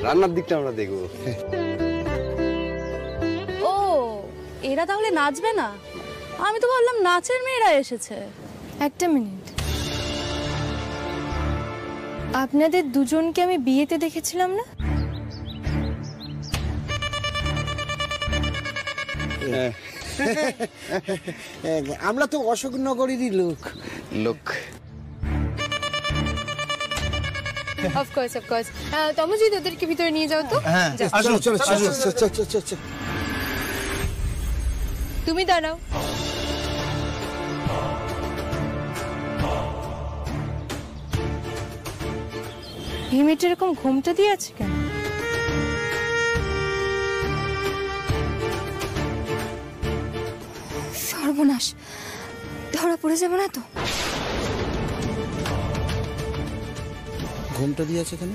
রান্নার দিকটা আমরা দেখবো। ও, এরা তাহলে নাচবে না? আমি তো ভাবলাম নাচের মেয়েরা এসেছে। একটা মিনিট, আপনাদের দুজনকে আমি বিয়েতে দেখেছিলাম না? আমরা তো অশোকনগরেরই লোক। Of course of course. তমজিৎ, ওদেরকে ভিতরে নিয়ে যাও তো। চলো চলো চলো। তুমি দাঁড়াও। এই মেয়েটা এরকম ঘুমটা দিয়ে আছে কেন? সর্বনাশ, ধরা পড়ে যাবে না তো? ঘুমটা দিয়ে আছে কেন?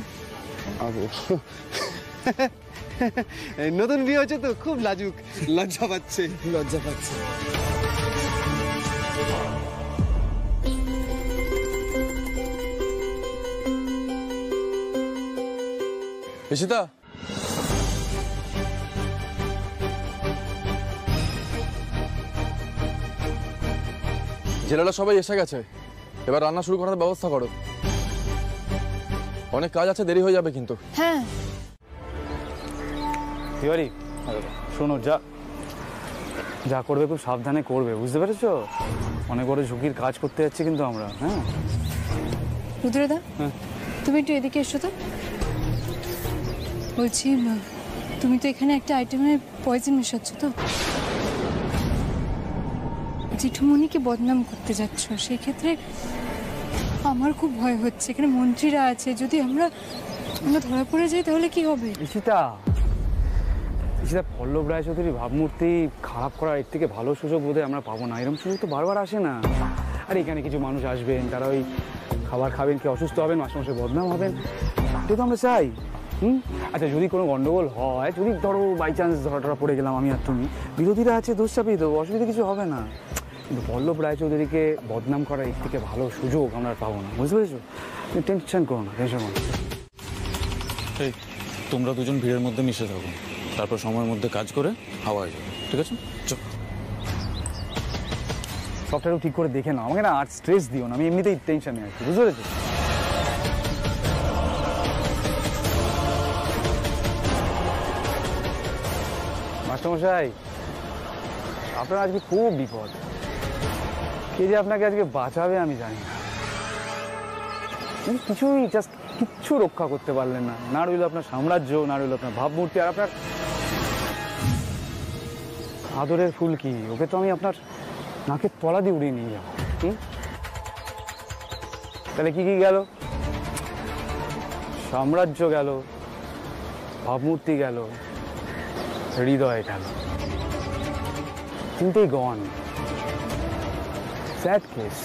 নতুন বিয়ে হচ্ছে তো খুব লাজুক, লজ্জা পাচ্ছে। ঈশিতা, জেলেরা সবাই এসে গেছে, এবার রান্না শুরু করার ব্যবস্থা করো। অনেক কাজ আছে, দেরি হয়ে যাবে কিন্তু। হ্যাঁ তিওয়ারি, শোনো, যা করবে খুব সাবধানে করবে, বুঝতে পেরেছো? অনেক বড় ঝুঁকির কাজ করতে যাচ্ছি কিন্তু আমরা। হ্যাঁ রুদ্রদা, তুমি একটু এদিকে এসো তো। বলছি, তুমি তো এখানে একটা আইটেমে পয়জন মেশাচ্ছ তো? জেঠুমনিকে বদনাম করতে যাচ্ছ, সেই ক্ষেত্রে আমার খুব ভয় হচ্ছে। এখানে মন্ত্রীরা আছে, যদি আমরা ধরা পড়ে যাই তাহলে কি হবে? ঈশিতা, পল্লব রায়চৌধুরী ভাবমূর্তি খারাপ করার এর থেকে ভালো সুযোগ বোধহয় আমরা পাবো না। এরকম সুযোগ তো বারবার আসে না। আর এখানে কিছু মানুষ আসবেন, তারা ওই খাবার খাবেন, কি অসুস্থ হবেন, মাসে বদনাম হবেন, এটা তো আমরা চাই। আচ্ছা, যদি কোনো গন্ডগোল হয়, যদি ধরো বাই চান্স ধরা পড়ে গেলাম আমি আর তুমি, বিরোধীরা আছে, দোষ চাপিয়ে দেবো, অসুবিধা কিছু হবে না। কিন্তু পল্লব রায়চৌধুরীকে বদনাম করার এর থেকে ভালো সুযোগ আমরা পাবো না, বুঝতে পেরেছো? তুমি টেনশন করো না, টেনশন করো না। এই তোমরা দুজন ভিড়ের মধ্যে মিশে থাকো, তারপর সময়ের মধ্যে কাজ করে হাওয়া যাবে, ঠিক আছে? চল। সবটা ঠিক করে দেখে নাও, আমাকে না আর স্ট্রেস দিও না, আমি এমনিতেই টেনশনে আছি, বুঝতে পেরেছো? মাস্টারমশাই, আপনার আজকে খুব বিপদ। কে যে আপনাকে আজকে বাঁচাবে আমি জানি না। কিচ্ছু রক্ষা করতে পারলেন না। না রইল আপনার সাম্রাজ্য, না রইল আপনার ভাবমূর্তি, আর আপনার আদরের ফুল কি, ওকে তো আমি আপনার নাকের তলা দিয়ে উড়িয়ে নিয়ে যাবো। তাহলে কি কি গেল? সাম্রাজ্য গেল, ভাবমূর্তি গেল, হৃদয় গেল, তিনটেই গন। Sad case.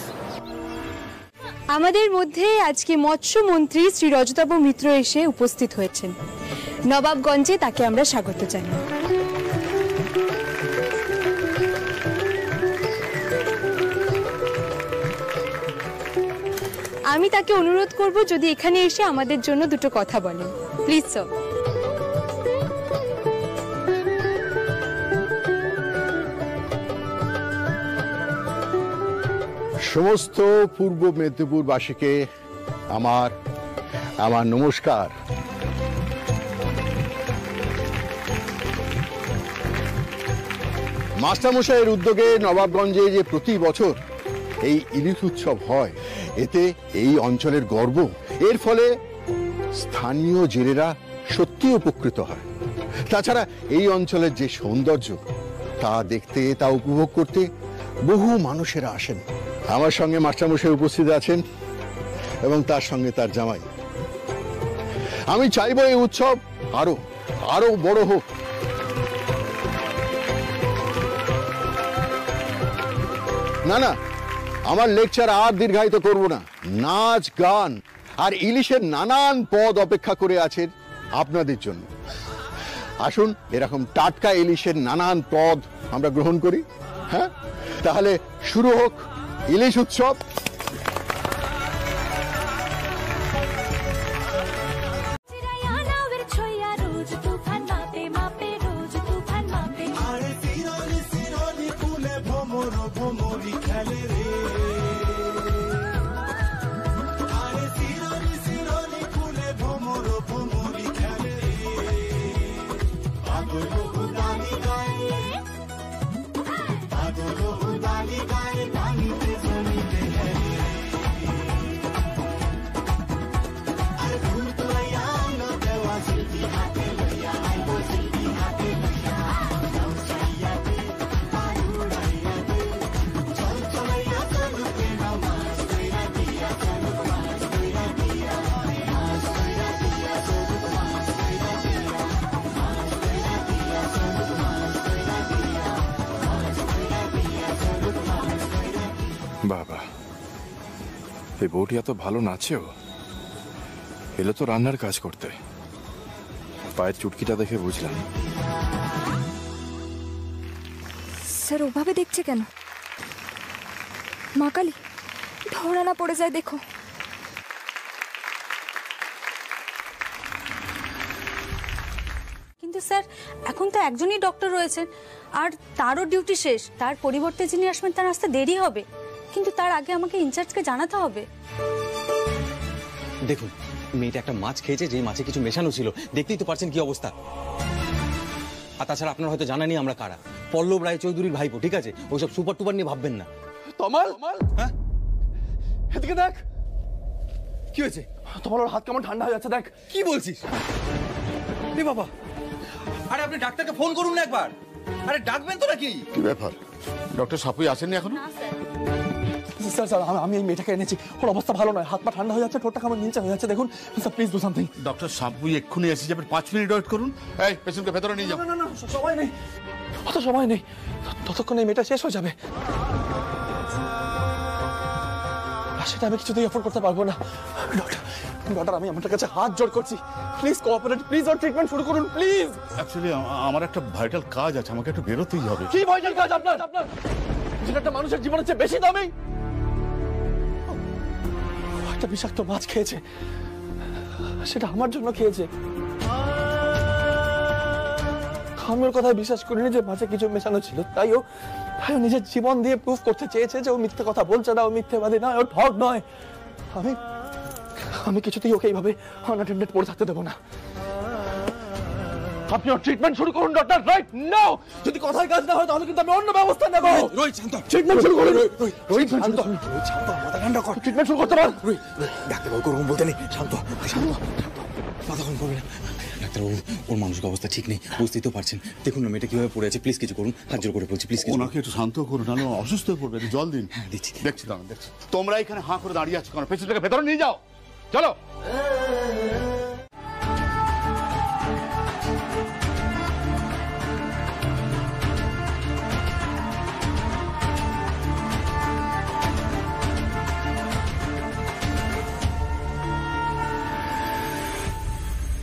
আমাদের মধ্যে আজকে মৎস্যমন্ত্রী শ্রী রজতাভ মিত্র এসে উপস্থিত হয়েছেন। নবাবগঞ্জে তাকে আমরা স্বাগত জানাই। আমি তাকে অনুরোধ করব যদি এখানে এসে আমাদের জন্য দুটো কথা বলেন, প্লিজ স্যার। সমস্ত পূর্ব মেদিনীপুরবাসীকে আমার নমস্কার। মাস্টারমশাইয়ের উদ্যোগে নবাবগঞ্জে যে প্রতি বছর এই ইলিশ উৎসব হয়, এতে এই অঞ্চলের গর্ব। এর ফলে স্থানীয় জেলেরা সত্যি উপকৃত হয়। তাছাড়া এই অঞ্চলের যে সৌন্দর্য, তা দেখতে, তা উপভোগ করতে বহু মানুষেরা আসেন। আমার সঙ্গে মাস্টারমশাই উপস্থিত আছেন এবং তার সঙ্গে তার জামাই। আমি চাইবো এই উৎসব আরো বড় হোক। না, আমার লেকচার আর দীর্ঘায়িত করব না। নাচ, গান আর ইলিশের নানান পদ অপেক্ষা করে আছেন আপনাদের জন্য। আসুন, এরকম টাটকা ইলিশের নানান পদ আমরা গ্রহণ করি। হ্যাঁ, তাহলে শুরু হোক ইলিশ উৎসব। এই বউটি এত ভালো নাচেও, এলো তো রান্নার কাজ করতে। পায়ের চুটকিটা দেখে বুঝলাম। স্যার ওভাবে দেখছে কেন? মা কালী, ধরা না পড়ে যায় দেখো। কিন্তু স্যার এখন তো একজনই ডক্টর রয়েছেন, আর তারও ডিউটি শেষ। তার পরিবর্তে যিনি আসবেন তার আসতে দেরি হবে, কিন্তু তার আগে আমাকে ইনচার্জকে জানাতে হবে। দেখুন, মেয়েটা একটা মাছ খেয়েছে, যে মাছে কিছু মেশানো ছিল। দেখতেই তো পারছেন কি অবস্থা। আর তাছাড়া আপনার হয়তো জানা নেই আমরা কারা। পল্লব রায় চৌধুরীর ভাইপো, ঠিক আছে? ওইসব সুপার টুপার নিয়ে ভাববেন না। তমাল, হ্যাঁ এদিকে দেখ। কি হয়েছে? তোমার ওর হাত কেমন ঠান্ডা হয়ে যাচ্ছে, দেখ। কি বলছিস? এ বাবা, আরে আপনি ডাক্তারকে ফোন করুন না একবার। আরে ডাকবেন তো নাকি? কি ব্যাপার, ডক্টর সাপুই আসেননি এখনো? স্যার স্যার আমি এই মেয়েটাকে এনেছি, ওর অবস্থা ভালো নয়, হাত পা ঠান্ডা হয়ে যাচ্ছে, ঠোঁটটা কেমন নীলচে হয়ে যাচ্ছে, দেখুন sir please do something. Doctor Sapui এক্ষুনি এসে যাবেন, 5 মিনিট ওয়েট করুন। এই পেশেন্টকে ভেতরে নিয়ে যাও। না না সময় নেই, অত সময় নেই, ততক্ষণ এই মেয়েটা শেষ হয়ে যাবে। আর সেটা আমি কিছুতেই অ্যাফোর্ড করতে পারবো না। ডক্টর আমি আপনার কাছে হাত জোড় করছি, please cooperate, please or treatment শুরু করুন প্লিজ। অ্যাকচুয়ালি আমার একটা ভাইটাল কাজ আছে, আমাকে একটু বেরোতেই হবে। কি ভাইটাল কাজ আপনার? যেটা একটা মানুষের জীবনের চেয়ে বেশি দামি। একটা বিষাক্ত মাছ খেয়েছে, সেটা আমার জন্য খেয়েছে। আমি ওর কথায় বিশ্বাস করিনি যে মাছে কিছু মেশানো ছিল, তাই ও নিজের জীবন দিয়ে প্রুফ করতে চেয়েছে যে ও মিথ্যে কথা বলছে না, ও মিথ্যেবাদী নয়, ও ঠগ নয়। আমি কিছুতেই ওকে এইভাবে আনঅ্যাটেন্ডেড পড়ে থাকতে দেবো না। আপনি ওর ট্রিটমেন্ট শুরু করুন ডক্টর, রাইট নাও। যদি কথায় কাজ না হয় তাহলে কিন্তু আমি অন্য ব্যবস্থা নেব। রোহিত শান্ত, ট্রিটমেন্ট শুরু করুন। রোহিত শান্ত, মাথা ঠান্ডা কর। ট্রিটমেন্ট শুরু করতে পার। ডাক্তারবাবু করুন বলতে নেই, শান্ত শান্ত, মাথা গরম করবেন। ডাক্তারবাবু, ওর মানসিক অবস্থা ঠিক নেই, বুঝতেই তো পারছেন। দেখুন না মেয়েটা কিভাবে পড়ে আছে, প্লিজ কিছু করুন, হাত জোর করে বলছি প্লিজ। ওনাকে একটু শান্ত করুন, নাহলে অসুস্থ হয়ে পড়বে। জল দিন। দিচ্ছি। দেখছি দাঁড়ান, দেখছি। তোমরা এখানে হাঁ করে দাঁড়িয়ে আছো কেন? পেশেন্টটাকে ভেতরে নিয়ে যাও, চলো।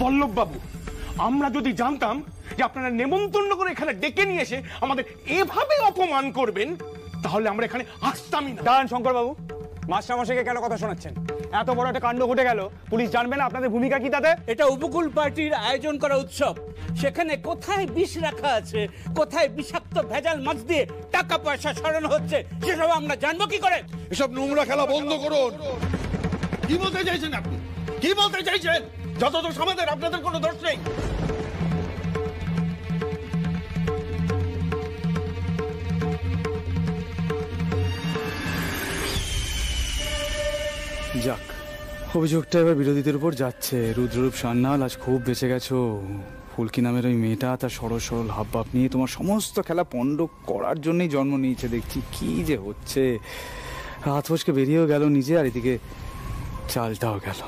পল্লব বাবু, আমরা যদি জানতাম যে আপনারা নেমন্তন্ন করে এখানে ডেকে নিয়ে এসে আমাদের এভাবে অপমান করবেন, তাহলে আমরা এখানে আসতামই না। দাঁড়ান শঙ্কর বাবু, মাস্টারমশাইকে কেন কথা শোনাচ্ছেন? এত বড় একটা কাণ্ড ঘটে গেল, পুলিশ জানবে না আপনাদের ভূমিকা কি তাতে? এটা উপকূল পার্টির আয়োজন করা উৎসব, সেখানে কোথায় বিষ রাখা আছে, কোথায় বিষাক্ত ভেজাল মাছ দিয়ে টাকা পয়সা সরানো হচ্ছে, সেসব আমরা জানবো কি করে? এসব নোংরা খেলা বন্ধ করুন। কি বলতে চাইছেন আপনি? কি বলতে চাইছেন? যত দোষ আমাদের, আপনাদের কোনো দোষ নেই। যাক, অভিযোগটা এবার বিরোধীদের উপর যাচ্ছে। রুদ্ররূপ সান্যাল, আজ খুব বেঁচে গেছো। ফুলকি নামের ওই মেয়েটা তার সরল সরল হাবভাব নিয়ে তোমার সমস্ত খেলা পণ্ড করার জন্যই জন্ম নিয়েছে। দেখছি কি যে হচ্ছে, হাত ফসকে বেরিয়েও গেল নিজে, আর এদিকে চালটাও গেল।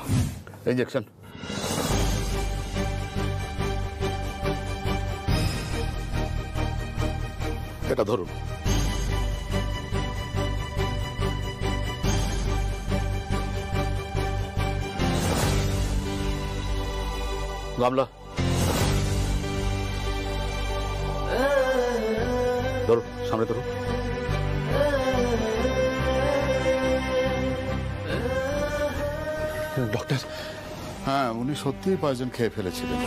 ইনজেকশন। এটা ধরুন। গামলা ধরুন, সামনে ধরুন। ডক্টর, হ্যাঁ, উনি সত্যিই পয়জন খেয়ে ফেলেছিলেন,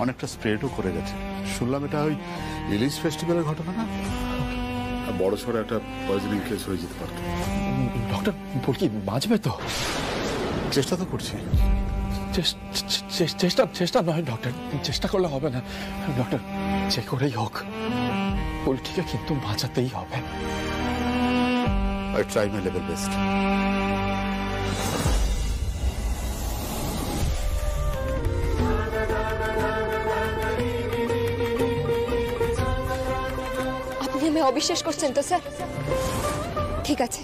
অনেকটা স্প্রেডও করে গেছে। শুনলাম এটা ওই ইলিশ ফেস্টিভ্যালের ঘটনা না? বড় সড়ো একটা পয়জনিং কেস হয়ে যেতে পারত। ডক্টর, ফুলকি বাঁচবে তো? চেষ্টা তো করছি। চেষ্টা নয় ডক্টর, চেষ্টা করলে হবে না ডক্টর। যে করেই হোক ফুলকিকে কিন্তু বাঁচাতেই হবে। I try my level best. আপনি আমায় অবিশ্বাস করছেন তো স্যার? ঠিক আছে,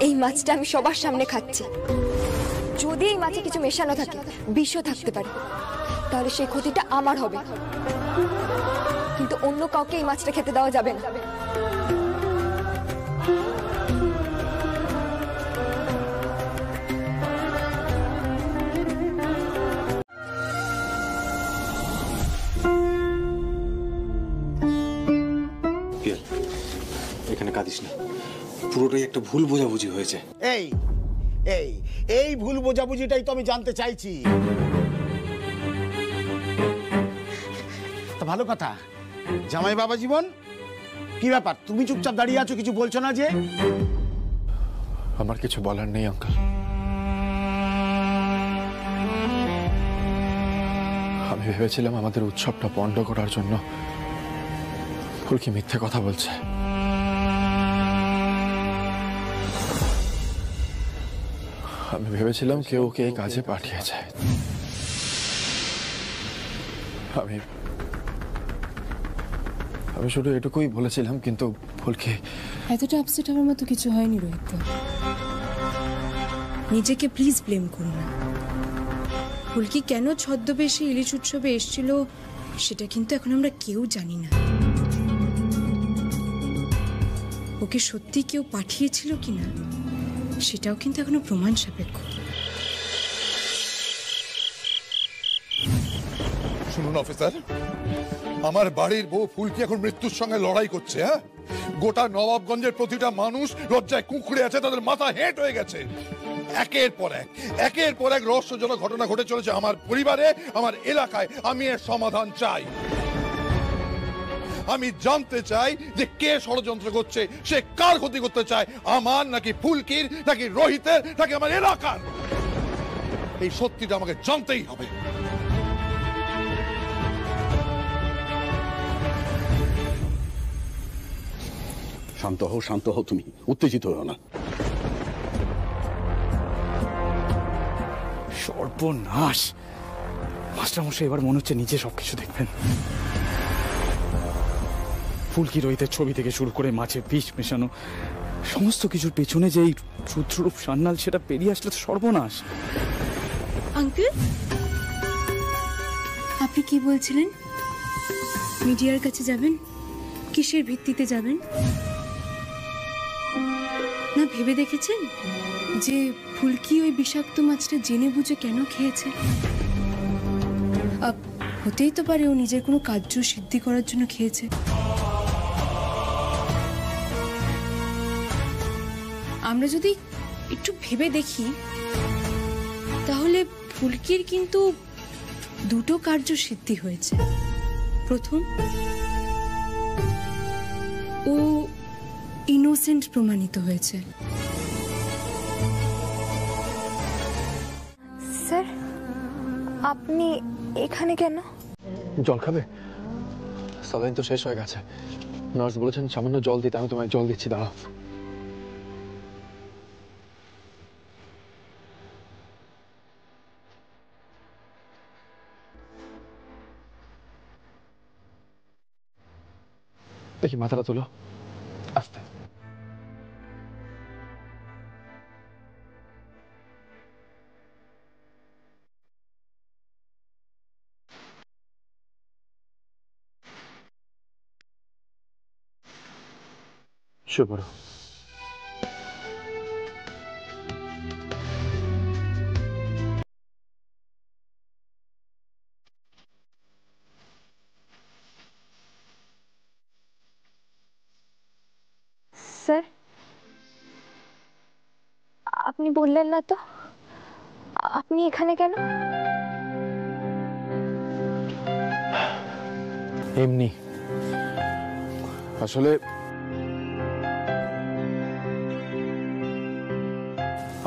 এই মাছটা আমি সবার সামনে খাচ্ছি। যদি এই মাছে কিছু মেশানো থাকে, বিষও থাকতে পারে, তাহলে সেই ক্ষতিটা আমার হবে, কিন্তু অন্য কাউকে এই মাছটা খেতে দেওয়া যাবে না। দিস না, পুরোটাই একটা ভুল বোঝাবুঝি হয়েছে। এই এই এই ভুল বোঝাবুঝিটাই তো আমি জানতে চাইছি। তা ভালো কথা, জামাই বাবা জীবন কি ব্যাপার, তুমি চুপচাপ দাঁড়িয়ে আছো, কিছু বলছো না যে? আমার কিছু বলার নেই আঙ্কেল। আমি ভেবেছিলাম আমাদের উৎসবটা পণ্ড করার জন্য ফুলকি মিথ্যে কথা বলছে। আমি ভেবেছিলাম কেউ ওকে এই কাজে পাঠিয়েছে। আমি শুধু এটুকুই বলেছিলাম, কিন্তু ফুলকি এতটা আপসেট হওয়ার মতো কিছু হয়নি রোহিত। নিজেকে প্লিজ ব্লেম করো না। ফুলকি কেন ছদ্মবেশে ইলিশ উৎসবে এসেছিল সেটা কিন্তু এখন আমরা কেউ জানি না। ওকে সত্যি কেউ পাঠিয়েছিল কিনা সেটাও কিন্তু এখনো প্রমাণ সাপেক্ষ। শুনুন অফিসার, আমার বাড়ির বউ ফুলকি এখন মৃত্যুর সঙ্গে লড়াই করছে। হ্যাঁ, গোটা নবাবগঞ্জের প্রতিটা মানুষ লজ্জায় কুঁকড়ে আছে, তাদের মাথা হেঁট হয়ে গেছে। একের পর এক রহস্যজনক ঘটনা ঘটে চলেছে আমার পরিবারে, আমার এলাকায়। আমি এর সমাধান চাই। আমি জানতে চাই যে কে ষড়যন্ত্র করছে, সে কার ক্ষতি করতে চায়, আমার নাকি ফুলকির, নাকি রোহিতের, নাকি আমার এলাকার। এই সত্যিটা আমাকে জানতেই হবে। শান্ত হও, তুমি উত্তেজিত হও না। সর্বনাশ! মাস্টারমশাই এবার মনে হচ্ছে নিজে সবকিছু দেখবেন। ফুলকি রোহিতের ছবি থেকে শুরু করে মাছে বিষ মেশানো সমস্ত কিছুর পেছনে যে এই রুদ্ররূপ সান্যাল, সেটা পেরিয়ে আসলে তো সর্বনাশ। আঙ্কেল, আপনি কি বলছিলেন? মিডিয়ার কাছে যাবেন? কিসের ভিত্তিতে যাবেন? না ভেবে দেখেছেন যে ফুলকি ওই বিষাক্ত মাছটা জেনে বুঝে কেন খেয়েছে? হতেই তো পারে ও নিজের কোনো কার্য সিদ্ধি করার জন্য খেয়েছে। আমরা যদি একটু ভেবে দেখি তাহলে ফুলকির কিন্তু দুটো কার্য সিদ্ধি হয়েছে। প্রথম, ও ইনোসেন্ট প্রমাণিত হয়েছে। স্যার, আপনি এখানে কেন? জল খাবে? সালাইন তো শেষ হয়ে গেছে। নার্স বলেছেন সামান্য জল দিতে, আমি তোমায় জল দিচ্ছি, দাঁড়াও। দেখি মাথাটা তুলো, আস্তে। শুয়ে পড়ো। স্যার, আপনি বললেন না তো আপনি এখানে কেন? এমনি, আসলে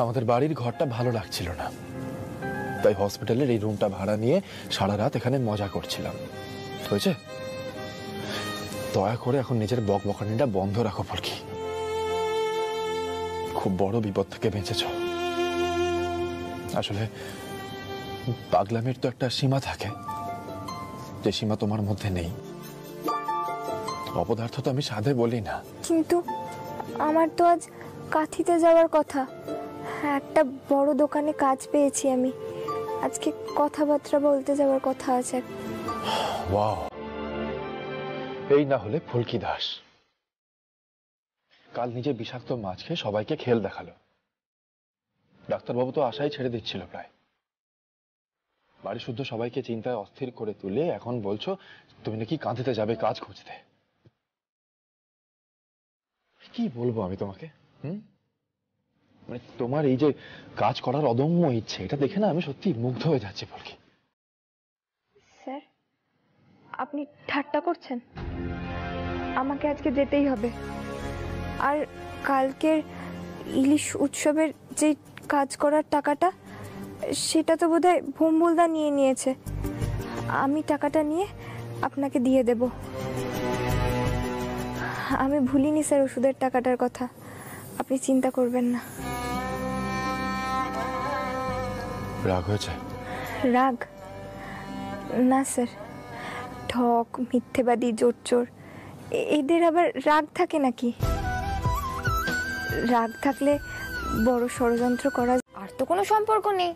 আমাদের বাড়ির ঘরটা ভালো লাগছিল না, তাই হসপিটালের এই রুমটা ভাড়া নিয়ে সারা রাত এখানে মজা করছিলাম। হয়েছে? দয়া করে এখন নিজের বকবকানিটা বন্ধ রাখো ফুলকি। খুব বড় বিপদ থেকে বেঁচেছ। আসলে পাগলামির তো একটা সীমা থাকে, যে সীমা তোমার মধ্যে নেই। অপদার্থ তো আমি সাধে বলি না। কিন্তু আমার তো আজ কাঁথিতে যাওয়ার কথা। একটা বড় দোকানে কাজ পেয়েছি আমি। আজকে কথাবার্তা বলতে যাওয়ার কথা আছে। ওয়াও, এই না হলে ফুলকি দাস কাল নিজে বিষাক্ত মাছ খেয়ে সবাইকে খেল দেখালো। ডাক্তারবাবু তো আশাই ছেড়ে দিচ্ছিল প্রায়। বাড়ি শুদ্ধ সবাইকে চিন্তায় অস্থির করে তুলে এখন বলছো তুমি নাকি কাঁধেতে যাবে কাজ খুঁজতে। কি বলবো আমি তোমাকে? মানে তোমার এই যে কাজ করার অদম্য ইচ্ছে, এটা দেখে না আমি সত্যি মুগ্ধ হয়ে যাচ্ছি ফুলকি। স্যার, আপনি ঠাট্টা করছেন? আমাকে আজকে যেতেই হবে। আর কালকের ইলিশ উৎসবের যে কাজ করার টাকাটা, সেটা তো বোধহয় ভম্বুলদা নিয়ে নিয়েছে। আমি টাকাটা নিয়ে আপনাকে দিয়ে দেব। আমি ভুলিনি স্যার ওষুধের টাকাটার কথা, আপনি চিন্তা করবেন না। রাগ হয়েছে? রাগ না স্যার, ঠক, মিথ্যেবাদী, জোচ্চোর এদের আবার রাগ থাকে নাকি? রাগ থাকলে বড় ষড়যন্ত্র করা, আর তো কোনো সম্পর্ক নেই।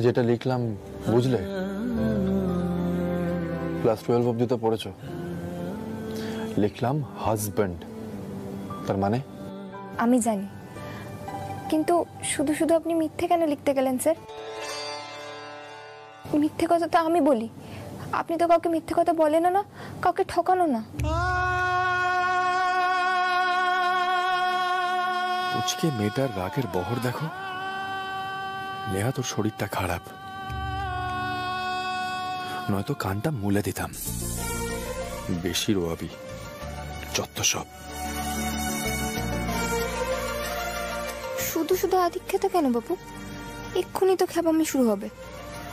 যেটা লিখলাম বুঝলে? ক্লাস 12 অবধি তো পড়েছো। লিখলাম হাজব্যান্ড, তার মানে? আমি জানি, কিন্তু শুধু শুধু আপনি মিথ্যে কেন লিখতে গেলেন স্যার? মিথ্যে কথা তো আমি বলি, আপনি তো কাউকে মিথ্যে কথা বলেনও না, কাউকে ঠকানো না। পুচকে মেয়েটার রাগের বহর দেখো। নেহা, তোর শরীরটা খারাপ, নয়তো কানটা মুলে দিতাম। বেশি রোয়াবি, যত সব। শুধু শুধু আধিক্যত কেন বাবু? এক্ষুনি তো খেপামি শুরু হবে,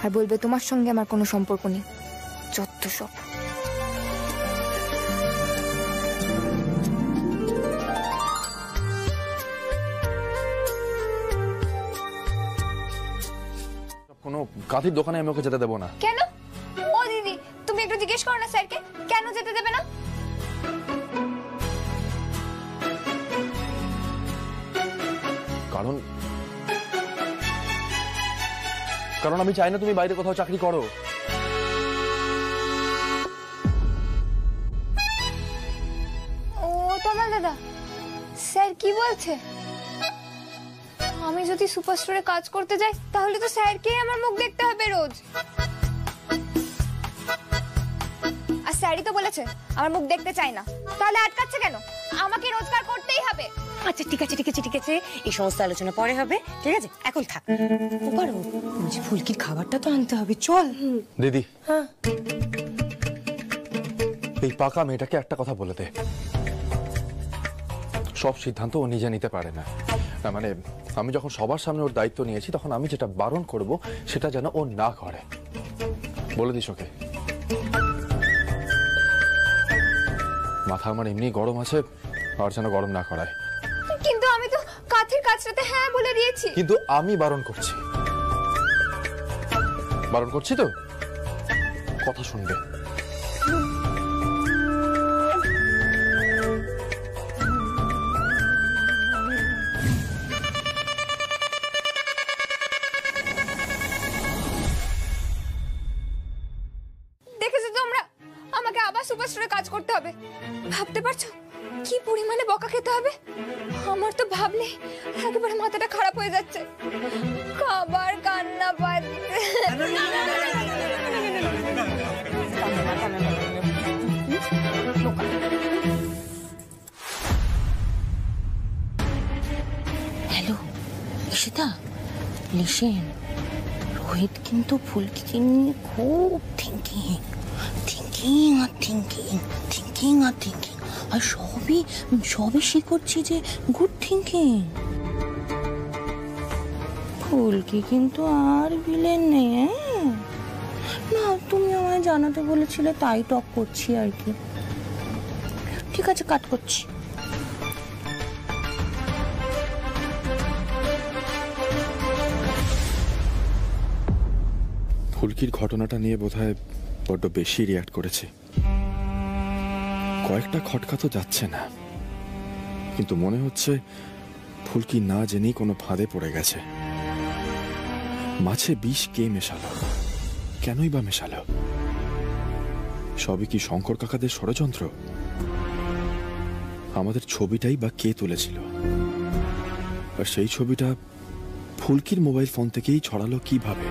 আর বলবে তোমার সঙ্গে আমার কোনো সম্পর্ক নেই। যত সব। কোনো কাঁথির দোকানে আমি ওকে যেতে দেবো না। কেন? ও দিদি, তুমি একটু জিজ্ঞেস করো না স্যারকে, কেন যেতে দেবে না? কারণ আমি চাই না তুমি বাইরে কোথাও চাকরি করো। ও তোমার দাদা, স্যার কি বলছে? আমি যদি সুপারস্টোরে কাজ করতে যাই, তাহলে তো স্যারকেই আমার মুখ দেখতে হবে রোজ। আর স্যারই তো বলেছে আমার মুখ দেখতে চাই না, তাহলে আটকাচ্ছে কেন? আমাকে রোজগার করতেই হবে। আচ্ছা ঠিক আছে ঠিক আছে ঠিক আছে, এই সমস্ত আলোচনা পরে হবে, ঠিক আছে? এখন থাক। ফুলকির খাবারটা তো আনতে হবে, চল। দিদি, হ্যাঁ, এই পাকা মেয়েটাকে একটা কথা বলে দে, সব সিদ্ধান্ত ও নিজে নিতে পারে না। মানে আমি যখন সবার সামনে ওর দায়িত্ব নিয়েছি, তখন আমি যেটা বারণ করব সেটা যেন ও না করে। বলে দিস ওকে। মাথা আমার এমনি গরম আছে, আর যেন গরম না করায়। কিন্তু আমি তো কাঠের কাজটাতে হ্যাঁ বলে দিয়েছি। কিন্তু আমি বারণ করছি, তো কথা শুনবে। দেখেছো তোমরা, আমাকে আবার সুপারস্টোরে কাজ করতে হবে। ভাবতে পারছো কি পরিমাণে বকা খেতে হবে? আমার তো ভাবলে একেবারে মাথাটা খারাপ হয়ে যাচ্ছে। খাবার কান্না পাচ্ছে। হ্যালো ঈশিতা, লিসেন, রোহিত কিন্তু ফুলকিকে নিয়ে খুব থিঙ্কিং, আর সবই সে করছে যে গুড থিঙ্কিং। ফুলকি কিন্তু আর ভিলেন নেই। না, তুমি আমায় জানাতে বলেছিলে, তাই টক করছি আর কি। ঠিক আছে, কাট করছি। ফুলকির ঘটনাটা নিয়ে বোধহয় বড্ড বেশি রিয়াক্ট করেছে। কয়েকটা খটকা তো যাচ্ছে না, কিন্তু মনে হচ্ছে ফুলকি না জেনেই কোনো ফাঁদে পড়ে গেছে। মাছে বিষ কে মেশালো, কেনই বা মেশালো? সবই কি শঙ্কর কাকাদের ষড়যন্ত্র? আমাদের ছবিটাই বা কে তুলেছিল? আর সেই ছবিটা ফুলকির মোবাইল ফোন থেকেই ছড়ালো কিভাবে?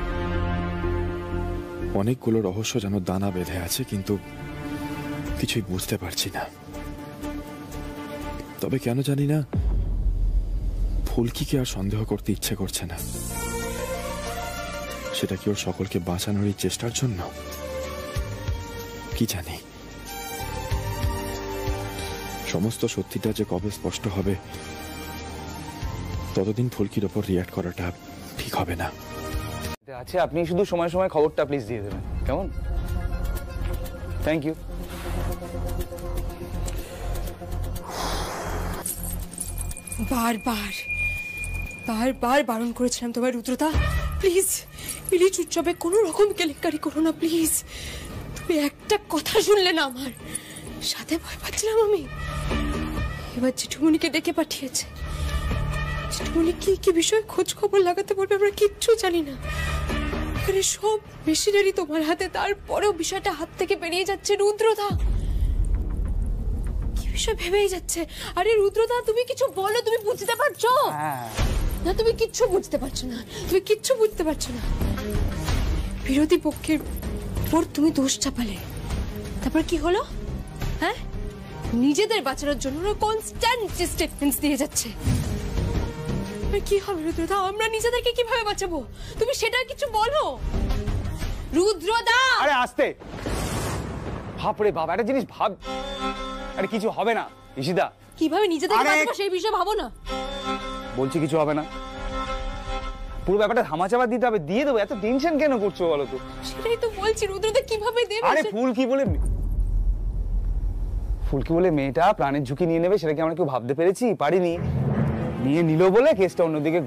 অনেকগুলো রহস্য যেন দানা বেঁধে আছে, কিন্তু কিছুই বুঝতে পারছি না। তবে কেন জানি না ফুলকিকে আর সন্দেহ করতে ইচ্ছে করছে না। সেটা কি ওর সকলকে বাঁচানোর এই চেষ্টার জন্য? কি জানি। সমস্ত সত্যিটা যে কবে স্পষ্ট হবে ততদিন ফুলকির ওপর রিয়াক্ট করাটা ঠিক হবে না। আছে, আপনি শুধু সময় সময় খবরটা প্লিজ দিয়ে দেবেন, কেমন? Thank you. বারবার বারবার বারণ করেছিলাম তোমার রুদ্রদা, প্লিজ প্লিজ উৎসবে কোনো রকম কেলেঙ্কারি করো না প্লিজ। তুমি একটা কথা শুনলে না আমার, সাথে ভয় পাচ্ছিলাম আমি। এবার জেঠুমনিকে ডেকে পাঠিয়েছে। জেঠুমনি কি কি বিষয়ে খোঁজ খবর লাগাতে বলবে আমরা কিচ্ছু জানি না। এখানে সব মেশিনারি তোমার হাতে, তারপরেও বিষয়টা হাত থেকে বেরিয়ে যাচ্ছে। রুদ্রদা কি বিষয় ভেবেই যাচ্ছে। আরে রুদ্রদা তুমি কিছু বলো, তুমি বুঝতে পারছো না? তুমি কিচ্ছু বুঝতে পারছো না, তুমি কিচ্ছু বুঝতে পারছো না। বিরোধী পক্ষের উপর তুমি দোষ চাপালে, তারপর কি হলো? হ্যাঁ, নিজেদের বাঁচানোর জন্য কনস্ট্যান্ট স্টেটমেন্টস দিয়ে যাচ্ছে। কি হবে রুদ্রদা? আমরা নিজেদেরকে কিভাবে বাঁচাবো? তুমি সেটা কিছু বলো রুদ্রদা। আরে আস্তে, বাপরে বাবা, একটা জিনিস ভাব। আরে কিছু হবে না ঈশিতা। কিভাবে নিজেদেরকে বাঁচাবো সেই বিষয়ে ভাবো না। বলছি কিছু হবে না, পুরো ব্যাপারটা ধামাচাপা দিতে হবে। দিয়ে দেবো, এত টেনশন কেন করছো বলো তো? সেটাই তো বলছি রুদ্রদা, কিভাবে দেবে? আরে ফুলকি বলে মেয়েটা প্রাণের ঝুঁকি নিয়ে নেবে, সেটা কি আমরা কেউ ভাবতে পেরেছি? পারিনি। নিয়ে নিল বলে কেসটা অন্যদিকে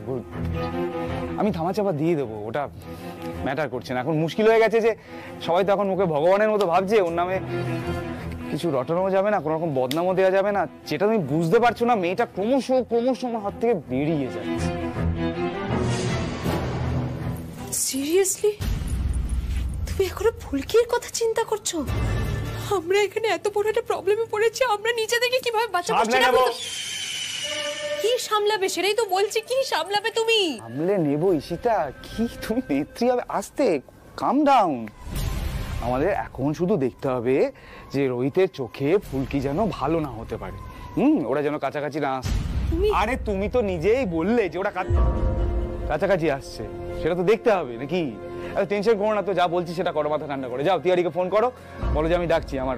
আমি ধামাচাপা দিয়ে দেবো, ওটা ম্যাটার করছে না। এখন মুশকিল হয়ে গেছে যে সবাই তো এখন মুখে ভগবানের মতো ভাবছে, ওর নামে কিছু রটানো যাবে না, কোনো রকম বদনামও দেওয়া যাবে না। যেটা তুমি বুঝতে পারছো না, মেয়েটা ক্রমশ আমার হাত থেকে বেরিয়ে যাচ্ছে। সিরিয়াসলি তুমি এখনো ফুলকির কথা চিন্তা করছো? আমরা এখানে এত বড় একটা প্রবলেমে পড়েছি, আমরা নিজেদেরকে কিভাবে বাঁচাবো? কি সামলাবে সেটাই তো বলছি। কি সামলাবে তুমি? সামলে নেবো ঈশিতা। কি তুমি নেত্রী হবে? আস্তে, কাম ডাউন। আমাদের এখন শুধু দেখতে হবে যে রোহিতের চোখে ফুলকি যেন ভালো না হতে পারে। ওরা যেন কাছাকাছি না আসে। আরে তুমি তো নিজেই বললে যে ওরা কাছাকাছি আসছে, সেটা তো দেখতে হবে নাকি? টেনশন করো না তো, যা বলছি সেটা করো, মাথা ঠান্ডা করে। যাও তিয়ারিকে ফোন করো, বলো যে আমি ডাকছি, আমার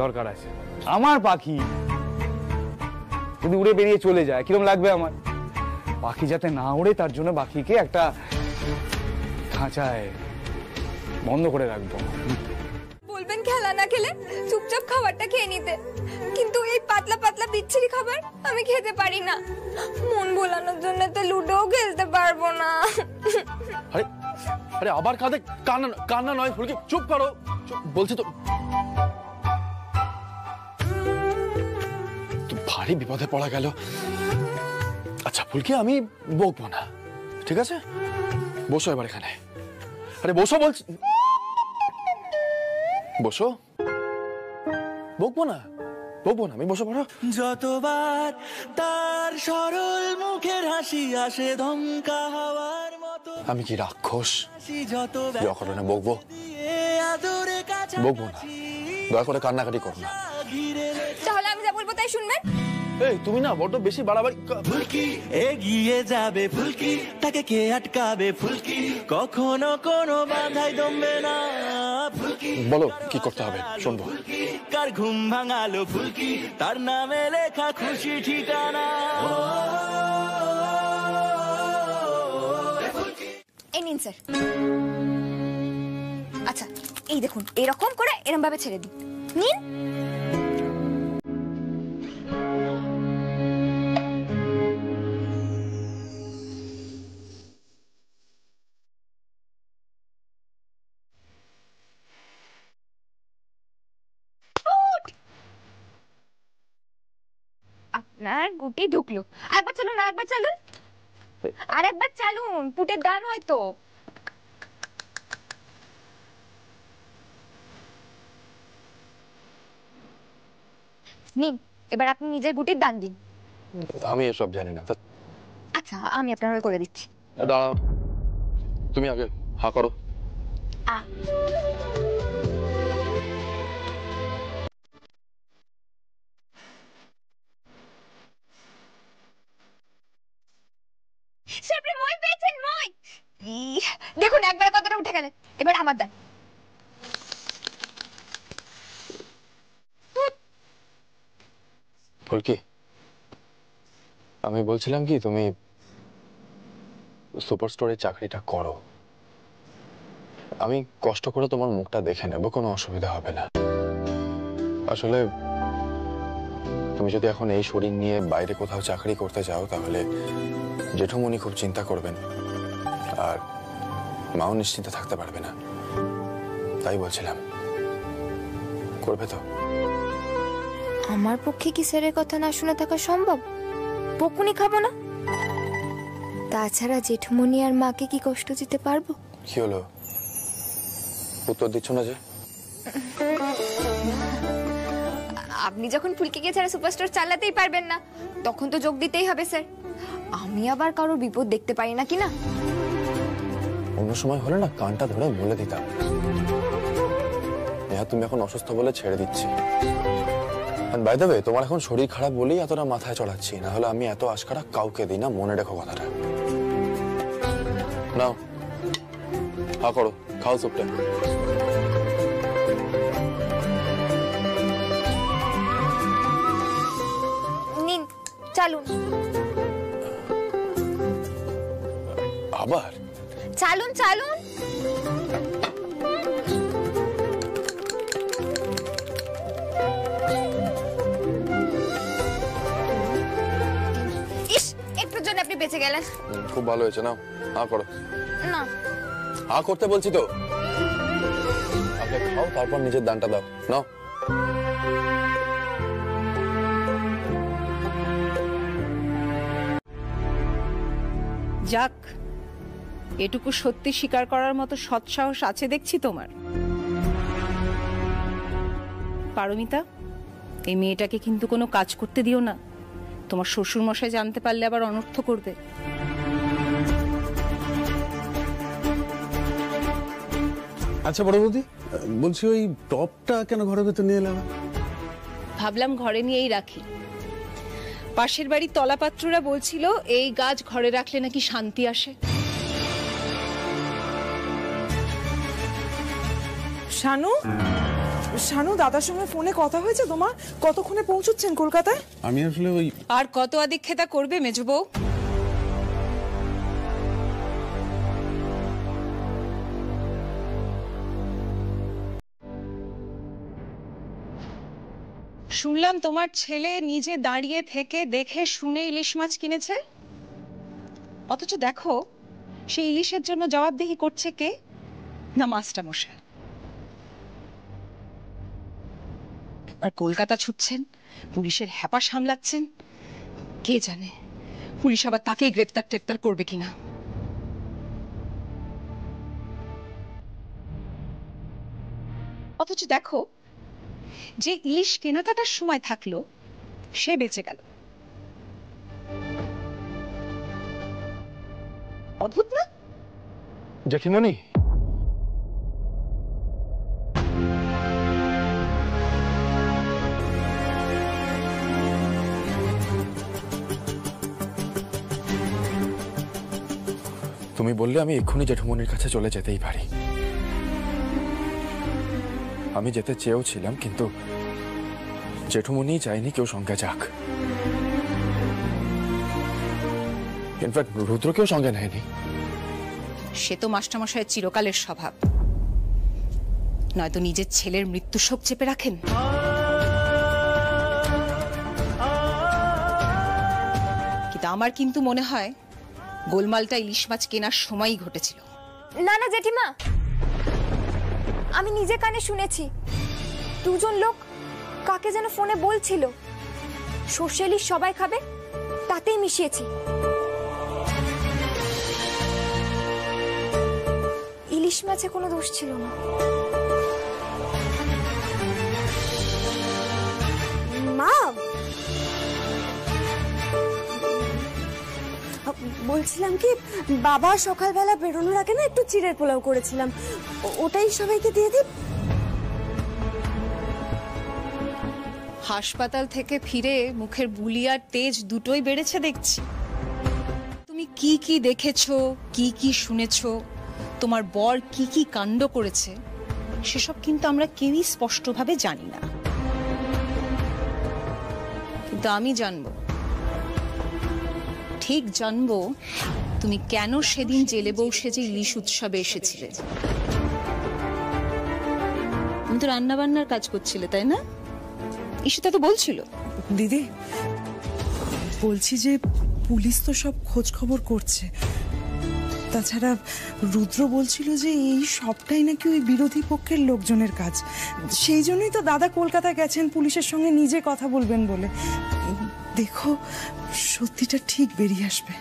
দরকার আছে। আমার পাখি যদি উড়ে বেরিয়ে চলে যায় কিরকম লাগবে আমার? পাখি যাতে না উড়ে তার জন্য পাখিকে একটা খাঁচায় বন্ধ করে রাখবো। বলবেন খেলা না খেলে চুপচাপ খাবারটা খেয়ে নিতে, কিন্তু এই পাতলা পাতলা বিচ্ছিরি খাবার আমি খেতে পারি না। মন ভোলানোর জন্য তো লুডো খেলতে পারবো না। আরে আরে আবার কাঁদে? কান্না নয় ফুলকি, চুপ করো। বলছি তো ভারী বিপদে পড়া গেল। আচ্ছা ফুলকি, আমি বকবো না, ঠিক আছে? বসো এবার এখানে। আরে বসো বলছি, বসো। বকবো না, আমি বসে পড়ো। যতবার তার সরল মুখের হাসি আসে ধমকা হওয়ার মতো। আমি কি রাক্ষস যে অকারণে বকবো? বকবো না, দয়া করে কান্নাকাটি করো না। তাহলে আমি যা বলবো তাই শুনবেন। এই তুমি না বড্ড বেশি বাড়াবাড়ি। ফুলকি এগিয়ে যাবে, ফুলকি তাকে কে আটকাবে? ফুলকি কখনো কোনো বাধাই দমবে না। ফুলকি বলো কি করতে হবে, শুনবো। কার ঘুম ভাঙালো ফুলকি, তার নামে লেখা খুশি ঠিকানা। এই নিন স্যার। আচ্ছা এই দেখুন, এরকম করে এরকম ভাবে ছেড়ে দিন। নিন। আপনার গুটি ঢুকলো। একবার চলুন, আরেকবার চলুন, আরেকবার চালুন, পুটের দান হয়তো। নিন, এবার আপনি নিজের গুটির দান দিন। আমি এসব জানি না। আচ্ছা, আমি আপনার হয়ে করে দিচ্ছি। দাঁড়াও, তুমি আগে হা করো। দেখুন একবার কতটা উঠে গেলেন, এবার আমার দান। ফুলকি, আমি বলছিলাম কি, তুমি সুপার স্টোরে চাকরিটা করো, আমি কষ্ট করে তোমার মুখটা দেখে নেব, কোনো অসুবিধা হবে না। আসলে তুমি যদি এখন এই শরীর নিয়ে বাইরে কোথাও চাকরি করতে যাও তাহলে জেঠুমনি খুব চিন্তা করবেন, আর মাও নিশ্চিন্তে থাকতে পারবে না। তাই বলছিলাম, করবে তো? আমার পক্ষে কি স্যারের কথা না শুনে থাকা সম্ভব? বকুনি খাবো না? তাছাড়া জেঠুমনি আর মাকে কি কষ্ট দিতে পারবো? কি হলো, উত্তর দিচ্ছ না যে? আপনি যখন ফুলকিকে ছাড়া সুপারস্টোর চালাতেই পারবেন না, তখন তো যোগ দিতেই হবে স্যার। আমি আবার কারোর বিপদ দেখতে পারি না, কি না? অন্য সময় হলে না কানটা ধরে বলে দিতাম, তুমি এখন অসুস্থ বলে ছেড়ে দিচ্ছি। বাই দ্য ওয়ে, তোমার এখন শরীর খারাপ বলেই এতটা মাথায় চড়াচ্ছি, না হলে আমি এত আশকারা কাউকে দিই না, মনে রেখো কথাটা। নাও হা করো, খাও সুপটা। নিন, চালুন। আবার চালুন চালুন। ইস, একটুর জন্য আপনি বেঁচে গেলেন। খুব ভালো হয়েছে, নাও হা করো। না, হা করতে বলছি তো, আগে খাও তারপর নিজের দানটা দাও। নাও। যাক, এটুকু সত্যি স্বীকার করার মতো সৎসাহস আছে দেখছি তোমার। পারমিতা, এই মেয়েটাকে কিন্তু কোনো কাজ করতে দিও না, তোমার শ্বশুর মশাই জানতে পারলে আবার অনর্থ করবে। আচ্ছা বড় বৌদি, বলছি ওই টপটা কেন ঘরের ভেতর নিয়ে এলাম? ভাবলাম ঘরে নিয়েই রাখি। পাশের বাড়ির তলাপাত্ররা বলছিল এই গাছ ঘরে রাখলে নাকি শান্তি আসে। শানু, শানু, দাদার সঙ্গে ফোনে কথা হয়েছে তোমার? কতক্ষণে পৌঁছচ্ছেন কলকাতায়? আমি আসলে ওই আর কত আদিক্ষেতা করবে মেজ বউ? শুনলাম তোমার ছেলে নিজে দাঁড়িয়ে থেকে দেখে শুনে ইলিশ মাছ কিনেছে, অথচ দেখো সেই ইলিশের জন্য জবাবদিহি করছে কে? না মাস্টারমশাই। আর কলকাতা ছুটছেন, পুলিশের হ্যাপা সামলাচ্ছেন, কে জানে পুলিশ আবার তাকেই গ্রেপ্তার টেপ্তার করবে কিনা। অথচ দেখো যে ইলিশ কেনাকাটার সময় থাকলো সে বেঁচে গেল। অদ্ভুত না? জেঠিমণি, তুমি বললে আমি এক্ষুনি জেঠুমনির কাছে চলে যেতেই পারি। আমি যেতে চেয়েও ছিলাম, কিন্তু জেঠুমনি চাইনি কেউ সঙ্গে যাক। ইনফ্যাক্ট রুদ্রকেও সঙ্গে নেয়নি। সে তো মাস্টারমশাইয়ের চিরকালের স্বভাব, নয়তো নিজের ছেলের মৃত্যু শোক চেপে রাখেন। কিন্তু আমার কিন্তু মনে হয় গোলমালটা ইলিশ মাছ কেনার সময়ই ঘটেছিল। না না জেঠিমা, আমি নিজে কানে শুনেছি দুজন লোক কাকে যেন ফোনে বলছিল সর্ষে ইলিশ সবাই খাবে, তাতেই মিশিয়েছি। ইলিশ মাছে কোনো দোষ ছিল না। মা, বলছিলাম কি, বাবা সকালবেলা বেরোনোর আগে না একটু চিড়ের পোলাও করেছিলাম, ওটাই সবাইকে দিয়ে দিই। হাসপাতাল থেকে ফিরে মুখের বুলি আর তেজ দুটোই বেড়েছে দেখছি। তুমি কি কি দেখেছো, কি কি শুনেছো, তোমার বর কি কি কাণ্ড করেছে, সেসব কিন্তু আমরা কেউই স্পষ্টভাবে জানি না, কিন্তু আমি জানবো, ঠিক জানবো তুমি কেন সেদিন জেলে বউ সেজে ইলিশ উৎসবে এসেছিলে। তুমি তো রান্না বান্নার কাজ করছিলে তাই না? ঈশিতা তো বলছিল। দিদি বলছি যে পুলিশ তো সব খোঁজ খবর করছে, তাছাড়া রুদ্র বলছিল যে এই সবটাই নাকি ওই বিরোধী পক্ষের লোকজনের কাজ, সেই জন্যই তো দাদা কলকাতা গেছেন পুলিশের সঙ্গে নিজে কথা বলবেন বলে। দেখো সত্যিটা ঠিক বেরিয়ে আসবে।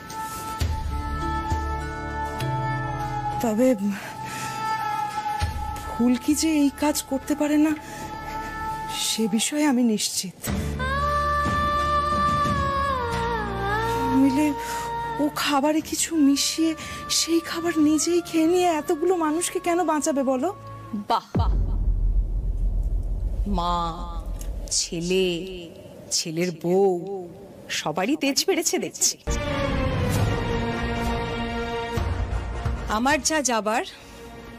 তবে ফুলকি যে এই কাজ করতে পারে না সে বিষয়ে আমি নিশ্চিত। নইলে ও খাবারে কিছু মিশিয়ে সেই খাবার নিজেই খেয়ে নিয়ে এতগুলো মানুষকে কেন বাঁচাবে বলো? বাহ, মা, ছেলে, ছেলের বউ সবারই তেজ বেড়েছে দেখছি। আমার যা যাবার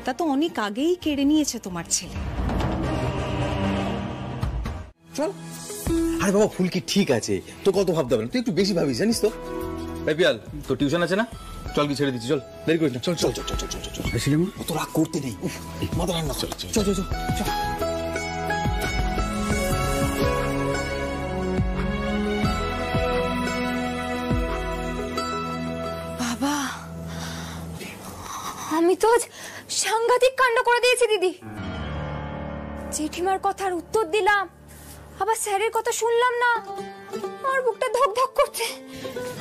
তা তো অনেক আগেই কেড়ে নিয়েছে তোমার ছেলে। চল। আরে বাবা ফুলকি ঠিক আছে, তো কত ভাবতে হবে না, তুই একটু বেশি ভাবিস জানিস তো। এই পিয়াল, তোর টিউশন আছে না? চল কি ছেড়ে দিচ্ছি, চল দেরি করিস না, চল চল চল চল চল চল চল। অত রাগ করতে নেই, মাথা ঠান্ডা, চল চল চল চল চল। বাবা, আমি তো আজ সাংঘাতিক কাণ্ড করে দিয়েছি দিদি। জেঠিমার কথার উত্তর দিলাম, আবার স্যারের কথা শুনলাম না, আমার বুকটা ধক ধক করছে।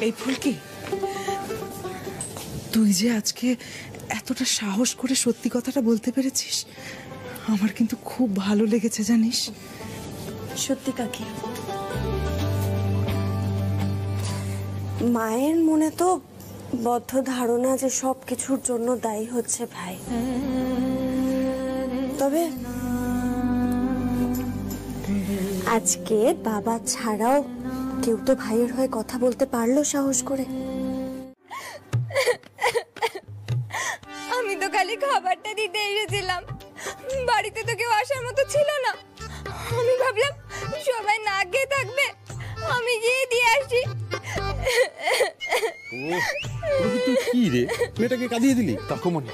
এই ফুলকি, তুই যে আজকে এতটা সাহস করে সত্যি কথাটা বলতে পেরেছিস, আমার কিন্তু খুব ভালো লেগেছে জানিস। সত্যি কাকি, মায়ের মনে তো বদ্ধ ধারণা যে সব কিছুর জন্য দায়ী হচ্ছে ভাই, তবে আজকে বাবা ছাড়াও কেউ তো ভাইয়ের হয়ে কথা বলতে পারলো সাহস করে। আমি তো খালি খাবারটা দিতে এসেছিলাম, বাড়িতে তো কেউ আসার মতো ছিল না। আমি ভাবলাম সবাই না খেয়ে থাকবে, আমি গিয়ে দিয়ে আসি। তুই কি রে, মেয়েটাকে কাঁদিয়ে দিলি? কাকুমনি,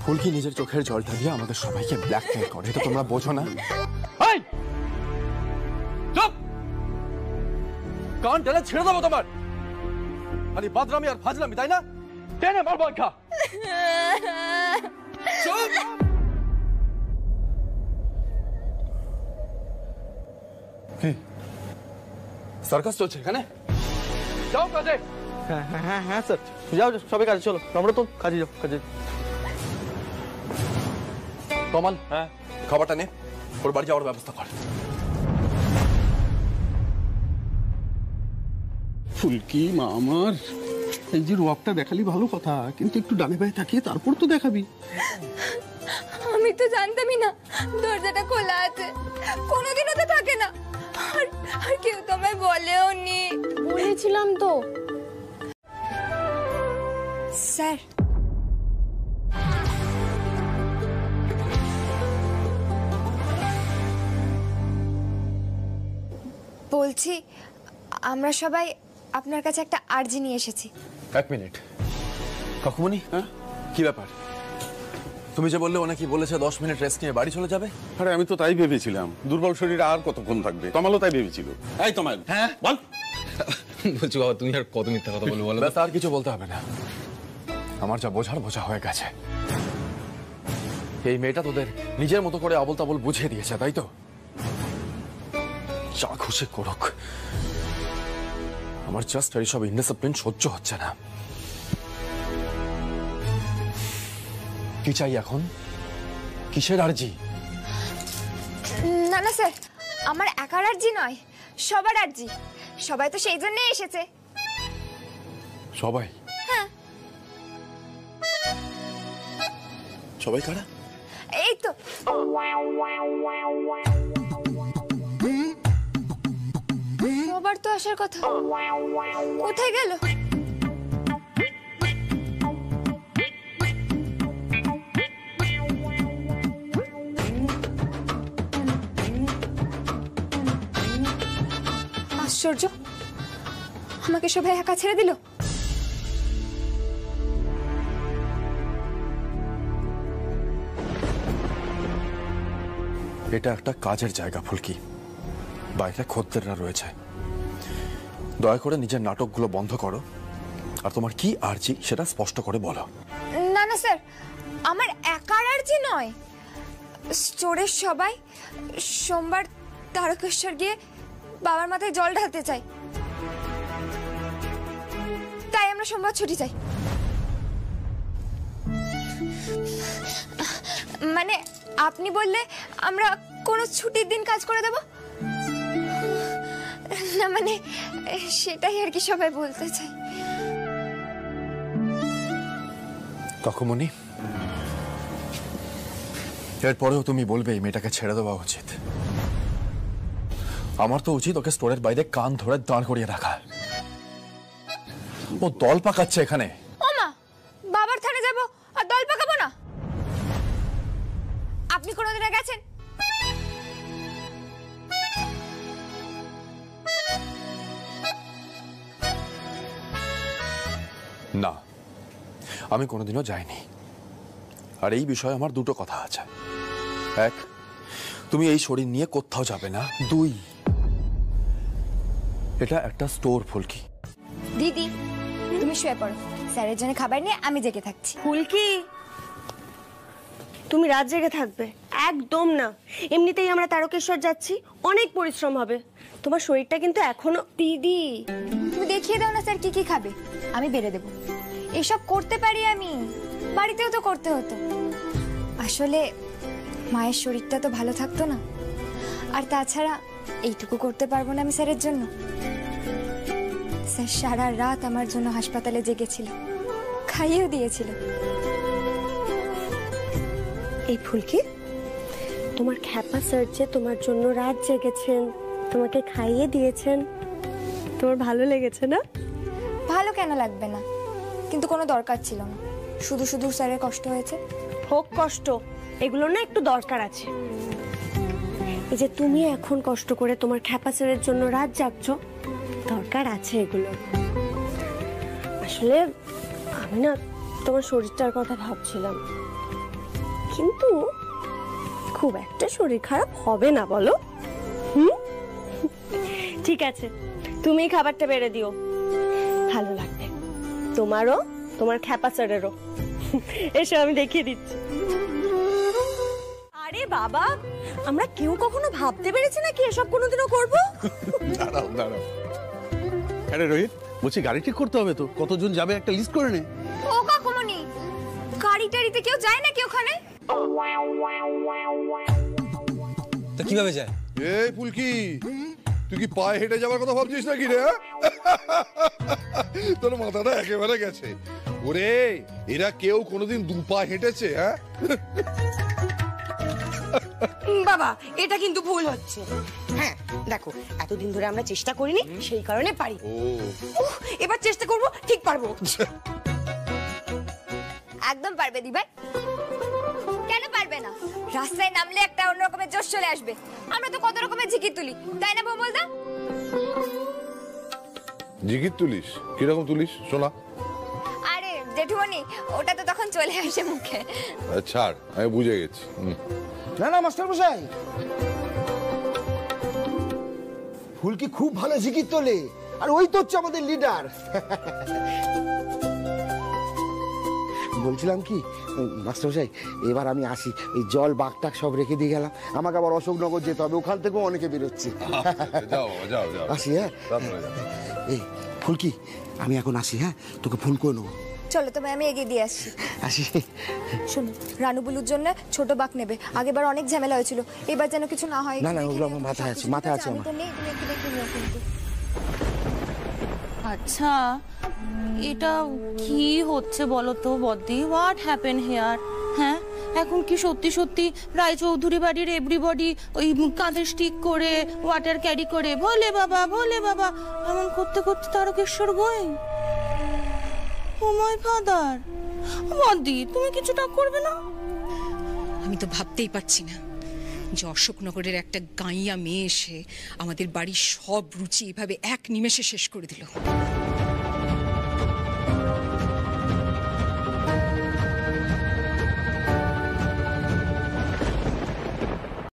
ফুলকি নিজের চোখের জলটা দিয়ে আমাদের সবাইকে ব্ল্যাকমেল করে, এটা তোমরা বোঝো না? কান টেনে ছেড়ে দেবো তোমার। আরে বাদরামি আর ফাজলামি তাই না? টেনে মারবো খা। সার্কাস চলছে এখানে? যাও কাজে। হ্যাঁ হ্যাঁ হ্যাঁ স্যার, যাও সবাই কাজে চলো, আমরা তো কাজে যাও কাজে। তমাল, হ্যাঁ খাবারটা নে, ওর বাড়ি যাওয়ার ব্যবস্থা কর। ফুলকি মা আমার, এই যে রোয়াবটা দেখালি ভালো কথা, কিন্তু একটু ডানে বায়ে তাকিয়ে তারপর তো দেখাবি। আমি তো জানতামই না দরজাটা খোলা আছে, কোনোদিনও তো থাকে না, আর কেউ তো আমায় বলেও নি। বলেছিলাম তো। স্যার, বলছি আমরা সবাই আপনার কাছে একটা আর্জি নিয়ে এসেছি। এক মিনিট কাকুমনি, কি ব্যাপার? তুমি যে বললে অনেকেই বলেছে 10 মিনিট রেস্ট নিয়ে বাড়ি চলে যাবে। আরে আমি তো তাই ভেবেছিলাম, দুর্বল শরীরে আর কতক্ষণ থাকবে, তমালও তাই ভেবেছিল। এই তমাল, হ্যাঁ বল। বলছি বাবা তুমি আর কত মিথ্যা কথা বলবো বলো? ব্যাস আর কিছু বলতে হবে না, আমার যা বোঝার বোঝা হয়ে গেছে। এই মেয়েটা তোদের নিজের মতো করে আবল তাবল বুঝিয়ে দিয়েছে তাই তো? যা খুশি করুক, আমার জাস্ট এইসব ইনডিসিপ্লিন সহ্য হচ্ছে না। কি চাই এখন? কিসের আর্জি? না না স্যার, আমার একার আর্জি নয়, সবার আর্জি। সবাই তো সেই জন্যই এসেছে। সবাই? হ্যাঁ। সবাই কারা? এই তো সবার তো আসার কথা, কোথায় গেল? আশ্চর্য, আমাকে সবাই একা ছেড়ে দিল। এটা একটা কাজের জায়গা ফুলকি, বাইরে খদ্দেররা রয়েছে। দয়া করে নিজের নাটকগুলো বন্ধ করো, আর তোমার কি আর্জি সেটা স্পষ্ট করে বলো। না না স্যার, আমার একার আর্জি নয়। স্টোরের সবাই সোমবার তারকেশ্বর গিয়ে বাবার মাথায় জল ঢালতে চাই, তাই আমরা সোমবার ছুটি চাই। মানে আপনি বললে আমরা কোনো ছুটির দিন কাজ করে দেব না, মানে সেটাই আর কি সবাই বলতে চাই। কাকুমণি, এরপরেও তুমি বলবে এই মেয়েটাকে ছেড়ে দেওয়া উচিত। আমার তো উচিত ওকে স্টোরের বাইরে কান ধরে দাঁড় করিয়ে রাখা। ও দল পাকাচ্ছে এখানে। ও মা, বাবার থানে যাব আর দল পাকাবো না? আপনি কোনোদিন গেছেন? না, আমি কোনোদিনও যাইনি। আর এই বিষয়ে আমার দুটো কথা আছে। এক, তুমি এই শরীর নিয়ে কোথাও যাবে না। দুই, এটা একটা স্টোর ফুলকি। দিদি তুমি শুয়ে পড়ো, স্যারের জন্য খাবার নিয়ে আমি জেগে থাকছি। ফুলকি, তুমি রাত জেগে থাকবে? একদম না, এমনিতেই আমরা তারকেশ্বর যাচ্ছি, অনেক পরিশ্রম হবে। তোমার শরীরটা কিন্তু এখনো। দিদি তুমি দেখিয়ে দাও না স্যার কি কি খাবে, আমি বেড়ে দেবো। এসব করতে পারি আমি, বাড়িতেও তো করতে হতো। আসলে মায়ের শরীরটা তো ভালো থাকতো না, আর তাছাড়া এইটুকু করতে পারবো না আমি স্যারের জন্য। স্যার সারা রাত আমার জন্য হাসপাতালে জেগেছিল, খাইয়েও দিয়েছিল। এই ফুলকি, তোমার খ্যাপা স্যার যে তোমার জন্য রাত জেগেছেন, তোমাকে খাইয়ে দিয়েছেন, তোমার ভালো লেগেছে না? ভালো কেন লাগবে না, কিন্তু কোনো দরকার ছিল না। শুধু শুধু স্যারের কষ্ট হয়েছে। হোক কষ্ট, এগুলো না একটু দরকার আছে। এই যে তুমি এখন কষ্ট করে তোমার খ্যাপা স্যারের জন্য রাত জাগছো, দরকার আছে এগুলো। আসলে আমি না তোমার শরীরটার কথা ভাবছিলাম, কিন্তু খুব একটা শরীর খারাপ হবে না বলো? ঠিক আছে, তুমি খাবারটা বেড়ে দিও, ভালো লাগবে তোমারও, তোমার খ্যাপা স্যারেরও। এসো আমি দেখিয়ে দিচ্ছি। আরে বাবা, আমরা কেউ কখনো ভাবতে পেরেছি নাকি এসব কোনোদিনও করবো? দাঁড়াও দাঁড়াও, আরে রোহিত, বলছি গাড়ি ঠিক করতে হবে তো, কতজন যাবে একটা লিস্ট করে নে। ও কাকুমনি, গাড়ি টাড়িতে কেউ যায় নাকি ওখানে? তা কিভাবে যায়? এই ফুলকি, তুই কি পায়ে হেঁটে যাওয়ার কথা ভাবছিস নাকি রে? তোর মাথাটা একেবারে গেছে। ওরে, এরা কেউ কোনোদিন দু পা হেঁটেছে? হ্যাঁ বাবা, এটা কিন্তু ভুল হচ্ছে। হ্যাঁ দেখো, এতদিন ধরে আমরা চেষ্টা করিনি, সেই কারণে পারি। এবার চেষ্টা করব, ঠিক পারবো। একদম পারবে দিভাই, কেন পারবে না? রাস্তায় নামলে একটা অন্য রকমের জোশ চলে আসবে। আমরা তো কত রকমের ঝিকির তুলি, তাই না বৌমলদা? জিগির তুলিস? কিরকম তুলিস শোনা? আরে জেঠুমনি, ওটা তো তখন চলে আসে মুখে। ছাড়, আমি বুঝে গেছি। না না মাস্টার মশাই, ফুলকি খুব ভালো জিকির তোলে, আর ওই তো হচ্ছে আমাদের লিডার। বলছিলাম কি মাস্টার মশাই, এবার আমি আসি, এই জল বাগটাক সব রেখে দিয়ে গেলাম, আমাকে আবার অশোকনগর যেতে হবে, ওখান থেকেও অনেকে বেরোচ্ছে। আসি। হ্যাঁ এই ফুলকি, আমি এখন আসি। হ্যাঁ, তোকে ফোন করে নেবো। চলো তোমায় আমি এগিয়ে দিয়ে আসছি। আসি। শোনো, রানুবুলুর জন্য ছোট বাক নেবে, আগেবার অনেক ঝামেলা হয়েছিল, এবার যেন কিছু না হয়। না না, ওগুলো আমার মাথায় আছে, মাথায় আছে আমার। আচ্ছা এটা কি হচ্ছে বলো তো বদ্দি, হোয়াট হ্যাপেন হেয়ার? হ্যাঁ, এখন কি সত্যি সত্যি রায়চৌধুরী বাড়ির এভরিবডি ওই কাঁধে স্টিক করে ওয়াটার ক্যারি করে ভোলে বাবা এমন করতে করতে Tarakeswar going? Oh my father! বদ্দি তুমি কিছুটা করবে না? আমি তো ভাবতেই পারছি না যে অশোকনগরের একটা গাইয়া মেয়ে এসে আমাদের বাড়ির সব রুচি এভাবে এক নিমেষে শেষ করে দিল।